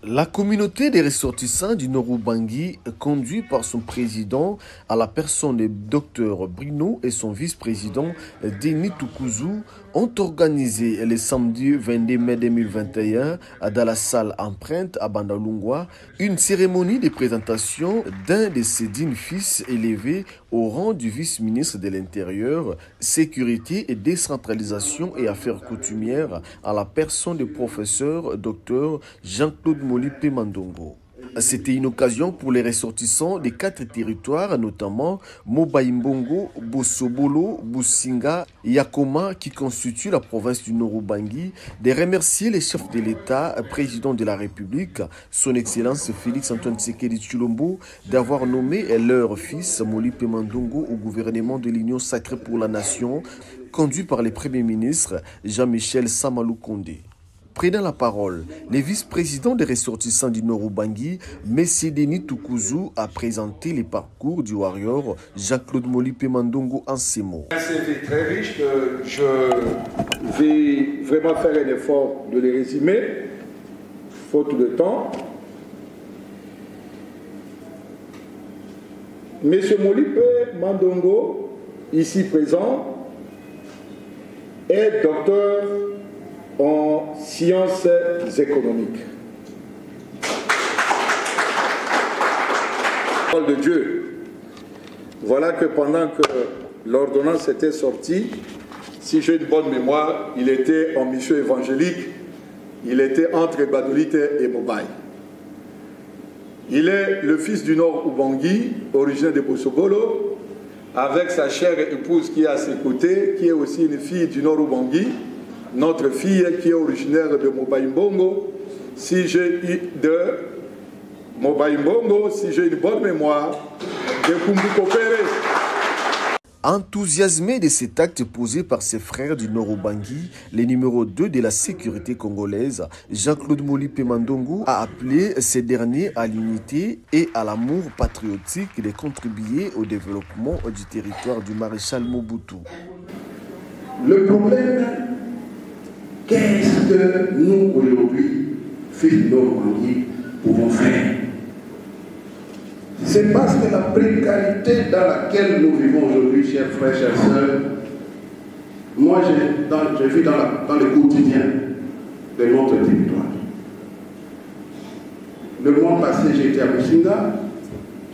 La communauté des ressortissants du Nord-Ubangi, conduite par son président à la personne du Dr Bruno et son vice-président Denis Tukuzu, ont organisé le samedi 22 mai 2021 dans la salle Empreinte à Bandalungwa une cérémonie de présentation d'un de ses dignes fils élevés au rang du vice-ministre de l'Intérieur, Sécurité et Décentralisation et Affaires coutumières à la personne du professeur Dr Jean-Claude Molipe Mandongo. C'était une occasion pour les ressortissants des 4 territoires, notamment Mobaïmbongo, Bosobolo, Businga et Yakoma, qui constituent la province du Nord-Ubangi, de remercier les chefs de l'État, président de la République, son Excellence Félix-Antoine Tshisekedi Tshilombo, d'avoir nommé leur fils Molipe Mandongo au gouvernement de l'Union sacrée pour la nation, conduit par le Premier ministre Jean-Michel Samalou Kondé. Prenant la parole, le vice-président des ressortissants du Nord-Ubangi, M. Denis Tukuzu, a présenté le parcours du warrior Jean-Claude Molipe Mandongo en ces mots. Un CV très riche que je vais vraiment faire un effort de les résumer, faute de temps. M. Molipe Mandongo, ici présent, est docteur en sciences économiques. Parole de Dieu. Voilà que pendant que l'ordonnance était sortie, si j'ai une bonne mémoire, il était en mission évangélique, il était entre Badolite et Mobaï. Il est le fils du Nord-Ubangi, originaire de Bosobolo, avec sa chère épouse qui est à ses côtés, qui est aussi une fille du Nord-Ubangi. Notre fille qui est originaire de Mobaïmbongo, si j'ai une bonne mémoire, de Kumbukopere. Enthousiasmé de cet acte posé par ses frères du Nord-Ubangi, le numéro 2 de la sécurité congolaise, Jean-Claude Molipe Mandongo, a appelé ces derniers à l'unité et à l'amour patriotique de contribuer au développement du territoire du maréchal Mobutu. Le problème, qu'est-ce que nous, aujourd'hui, fils de Nord-Ubangi, pouvons faire? C'est parce que la précarité dans laquelle nous vivons aujourd'hui, chers frères, chères sœurs, moi je vis dans le quotidien de notre territoire. Le mois passé, j'étais à Businga,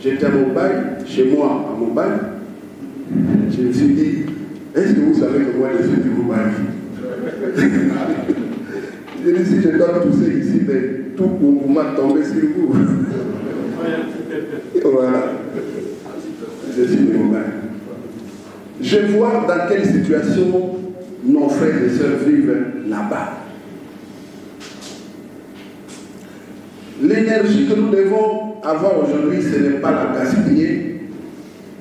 j'étais à Mobaï, chez moi à Mobaï. Je me suis dit, est-ce que vous savez que moi je suis du Mobaï? Je dis, si je dois tousser ici, mais tout pour m'a tombé sur vous. Voilà. Je suis du Mobaï. Je vois dans quelle situation nos frères et sœurs vivent là-bas. L'énergie que nous devons avoir aujourd'hui, ce n'est pas la gaspiller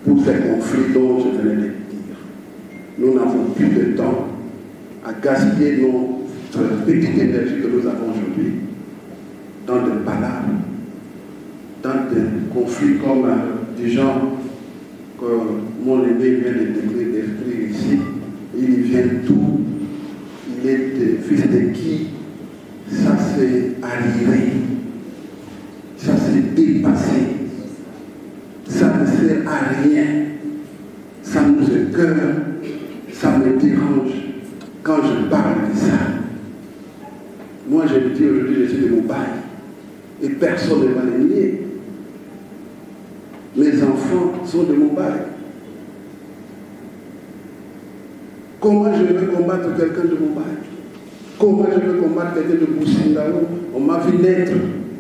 pour ces conflits dont je venais de dire. Nous n'avons plus de temps à gaspiller notre petite énergie que nous avons aujourd'hui dans des balades, dans des conflits comme du genre que mon aîné vient de décrire ici. Il vient tout. Il est fils de qui? Ça s'est arrivé. Ça s'est dépassé. Ça ne sert à rien. Ça nous écoeure. Ça me dérange quand je parle de ça. Moi, je me dis aujourd'hui, je suis de Mobaï. Et personne ne va le nier. Mes enfants sont de Mobaï. Comment je vais combattre quelqu'un de Mobaï? Comment je vais combattre quelqu'un de Boussindao? On m'a vu naître.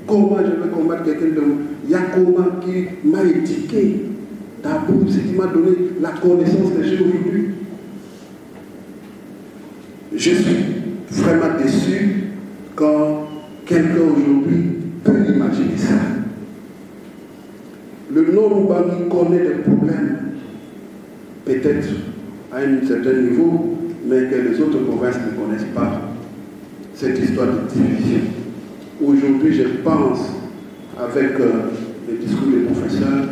Comment je vais combattre quelqu'un de Yakoma qui m'a éduqué? D'abord, c'est qui m'a donné la connaissance que j'ai aujourd'hui. Je suis vraiment déçu quand quelqu'un aujourd'hui peut imaginer ça. Le Nord-Ubangi connaît des problèmes, peut-être à un certain niveau, mais que les autres provinces ne connaissent pas. Cette histoire de division. Aujourd'hui, je pense, avec les discours des professeurs,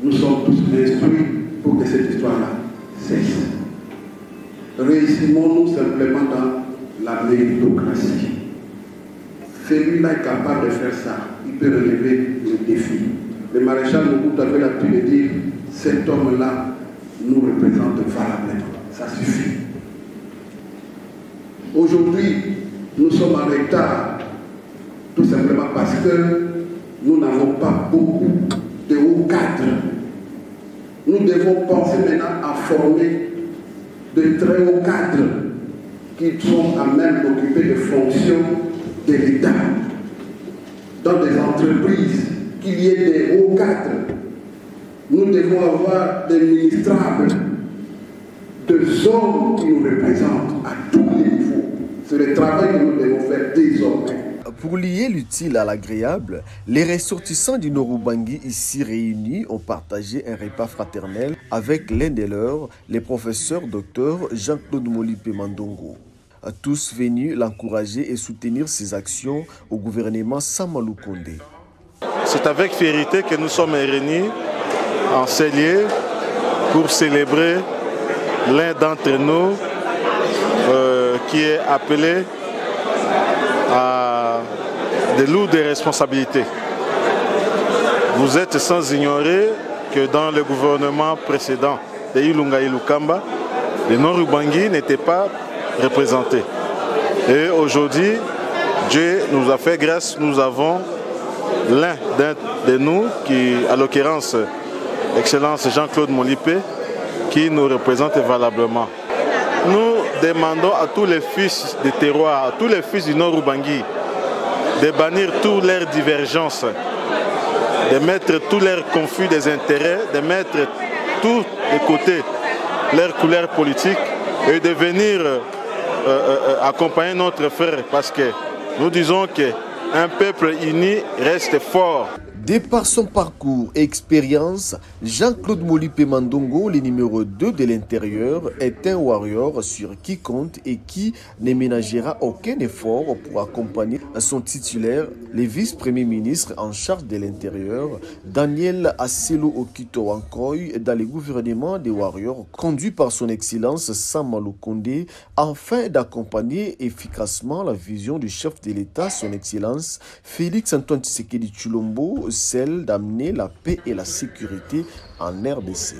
nous sommes tous instruits pour que cette histoire-là cesse. Réussissons-nous simplement dans la méritocratie. celui-là est capable de faire ça. Il peut relever le défi. Le maréchal Mobutu avait l'habitude de dire, cet homme-là nous représente valablement. Ça suffit. Aujourd'hui, nous sommes en retard, tout simplement parce que nous n'avons pas beaucoup de hauts cadres. Nous devons penser maintenant à former de très hauts cadres qui sont à même d'occuper des fonctions de l'État. Dans des entreprises, qu'il y ait des hauts cadres. Nous devons avoir des ministrables, des hommes qui nous représentent à tous les niveaux. C'est le travail que nous devons faire désormais. Pour lier l'utile à l'agréable, les ressortissants du Nord-Ubangi ici réunis ont partagé un repas fraternel avec l'un des leurs, les professeurs Dr Jean-Claude Molipe Mandongo. Tous venus l'encourager et soutenir ses actions au gouvernement Sama Lukonde. C'est avec fierté que nous sommes réunis en ces lieux pour célébrer l'un d'entre nous qui est appelé à de lourdes responsabilités. Vous êtes sans ignorer que dans le gouvernement précédent de Ilunga Ilukamba, le Nord-Ubangi n'était pas représenté. Et aujourd'hui, Dieu nous a fait grâce, nous avons l'un de nous, qui, à l'occurrence, Excellence Jean-Claude Molipe, qui nous représente valablement. Nous demandons à tous les fils du terroir, à tous les fils du Nord-Ubangi, de bannir toutes leurs divergences, de mettre tous leurs conflits des intérêts, de mettre tous les côtés leurs couleurs politiques et de venir accompagner notre frère, parce que nous disons qu'un peuple uni reste fort. De par son parcours et expérience, Jean-Claude Molipe Mandongo, le numéro 2 de l'intérieur, est un warrior sur qui compte et qui ne ménagera aucun effort pour accompagner son titulaire, le vice-premier ministre en charge de l'intérieur, Daniel Asselo Okito Wankoy, dans le gouvernement des warriors conduit par son excellence Sama Lukonde, afin d'accompagner efficacement la vision du chef de l'État, son excellence Félix Antoine Tshisekedi Tshilombo, celle d'amener la paix et la sécurité en RDC.